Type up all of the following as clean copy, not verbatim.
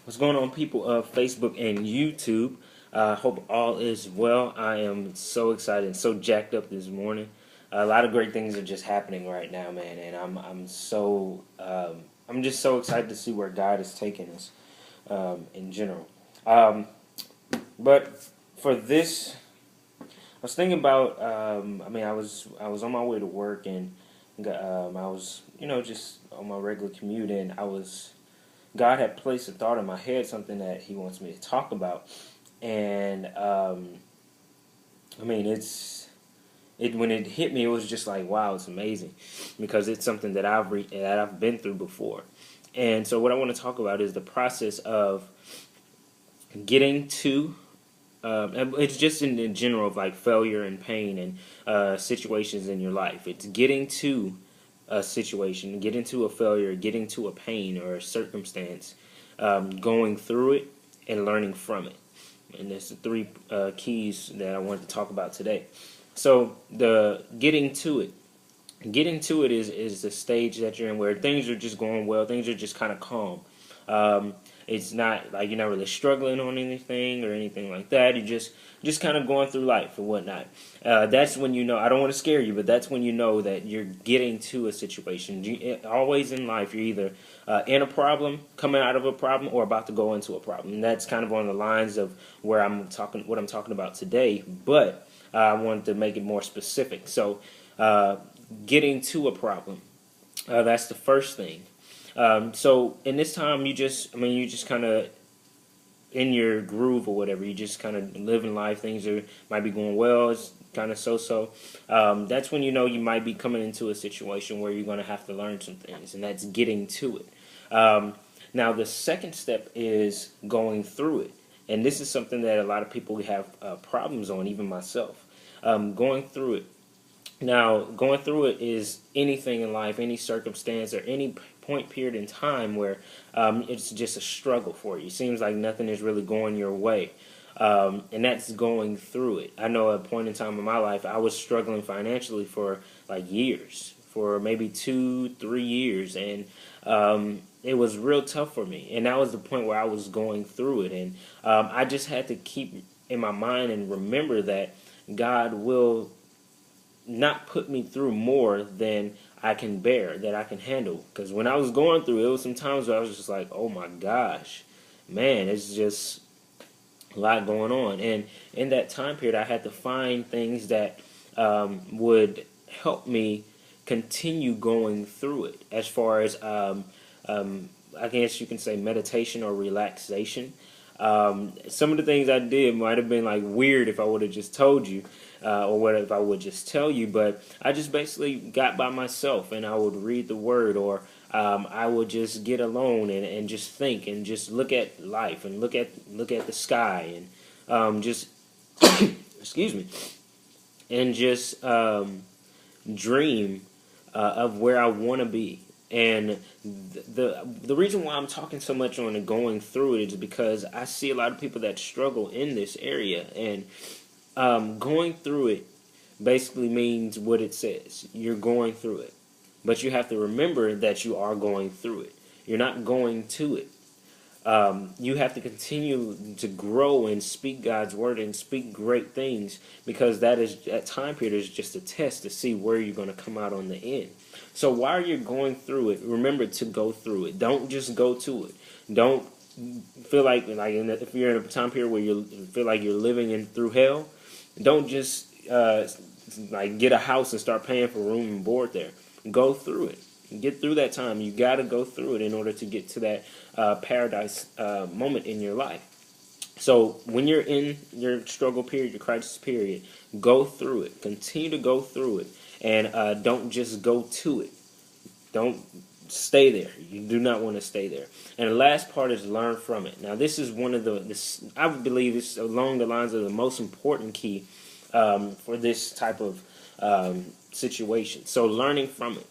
What's going on, people of Facebook and YouTube? Hope all is well. I am so excited and so jacked up this morning. A lot of great things are just happening right now, man, and I'm just so excited to see where God is taking us in general. Um, but for this, I was thinking about. I was on my way to work, and I was just on my regular commute, and God had placed a thought in my head, something that He wants me to talk about, and when it hit me, it was just like, wow, it's amazing, because it's something that I've been through before, and so what I want to talk about is the process of getting to. It's just in general of like failure and pain and situations in your life. It's getting to a situation, getting to a failure, getting to a pain or a circumstance, going through it and learning from it. And there's the three keys that I wanted to talk about today. So the getting to it is the stage that you're in where things are just going well, things are just kind of calm. Um, it's not like you're not really struggling on anything or anything like that. You're just kind of going through life and whatnot. That's when you know. I don't want to scare you, but that's when you know that you're getting to a situation. Always in life, you're either in a problem, coming out of a problem, or about to go into a problem. And that's kind of on the lines of what I'm talking about today. But I wanted to make it more specific. So, getting to a problem. That's the first thing. So in this time, you just kind of in your groove or whatever. You just kind of living life. Might be going well. It's kind of so. That's when you know you might be coming into a situation where you're going to have to learn some things, and that's getting to it. Now the second step is going through it, and this is something that a lot of people have problems on, even myself. Going through it. Now, going through it is anything in life, any circumstance, or any point period in time where it's just a struggle for you. It seems like nothing is really going your way. And that's going through it. I know at a point in time in my life, I was struggling financially for like years, for maybe 2, 3 years. And it was real tough for me. And that was the point where I was going through it. And I just had to keep in my mind and remember that God will not put me through more than I can bear, that I can handle. Because when I was going through it, was some times where I was just like, oh my gosh, man, it's just a lot going on. And in that time period, I had to find things that would help me continue going through it. As far as, I guess you can say meditation or relaxation. Some of the things I did might have been like weird if I would have just told you, or what if I would just tell you. But I just basically got by myself and I would read the Word, or I would just get alone and just think and just look at life and look at the sky and just excuse me, and just dream of where I want to be. And the reason why I'm talking so much on and going through it is because I see a lot of people that struggle in this area, and going through it basically means what it says. You're going through it, but you have to remember that you are going through it. You're not going to it. You have to continue to grow and speak God's word and speak great things, because that time period is just a test to see where you're going to come out on the end. So while you're going through it, remember to go through it. Don't just go to it. Don't feel like if you're in a time period where you feel like you're living through hell, don't just get a house and start paying for room and board there. Go through it. Get through that time. You got to go through it in order to get to that paradise moment in your life. So when you're in your struggle period, your crisis period, go through it. Continue to go through it, and don't just go to it. Don't stay there. You do not want to stay there. And the last part is learn from it. Now, this is one of I would believe this is along the lines of the most important key for this type of situation. So learning from it.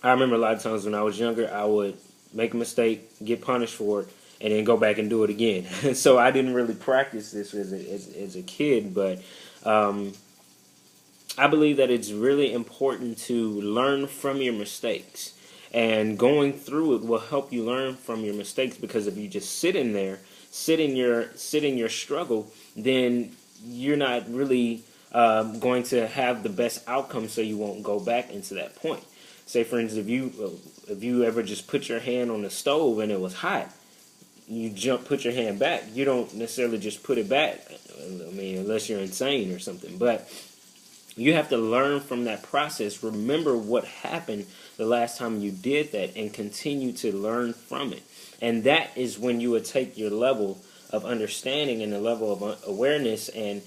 I remember a lot of times when I was younger, I would make a mistake, get punished for it, and then go back and do it again. So I didn't really practice this as a kid, but I believe that it's really important to learn from your mistakes. And going through it will help you learn from your mistakes, because if you just sit in there, sit in your struggle, then you're not really going to have the best outcome, so you won't go back into that point. Say, for instance, if you ever just put your hand on the stove and it was hot, you put your hand back. You don't necessarily just put it back. I mean, unless you're insane or something. But you have to learn from that process. Remember what happened the last time you did that, and continue to learn from it. And that is when you would take your level of understanding and the level of awareness and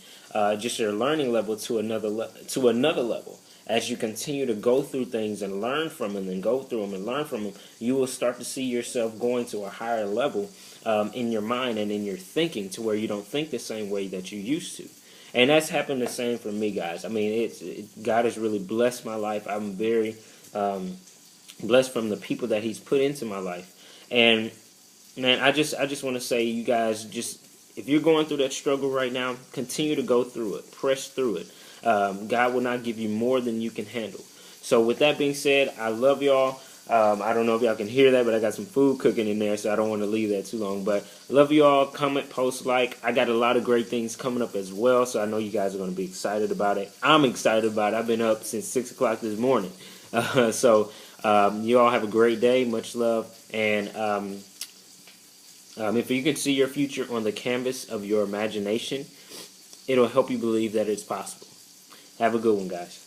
just your learning level to another level. As you continue to go through things and learn from them, and go through them and learn from them, you will start to see yourself going to a higher level in your mind and in your thinking, to where you don't think the same way that you used to. And that's happened the same for me, guys. I mean, God has really blessed my life. I'm very blessed from the people that He's put into my life. And man, I just want to say, you guys, just if you're going through that struggle right now, continue to go through it, press through it. God will not give you more than you can handle. So with that being said, I love y'all. I don't know if y'all can hear that, but I got some food cooking in there, so I don't want to leave that too long. But love you all. Comment, post, like. I got a lot of great things coming up as well, so I know you guys are going to be excited about it. I'm excited about it. I've been up since 6 o'clock this morning. So you all have a great day. Much love. And if you can see your future on the canvas of your imagination, it'll help you believe that it's possible. Have a good one, guys.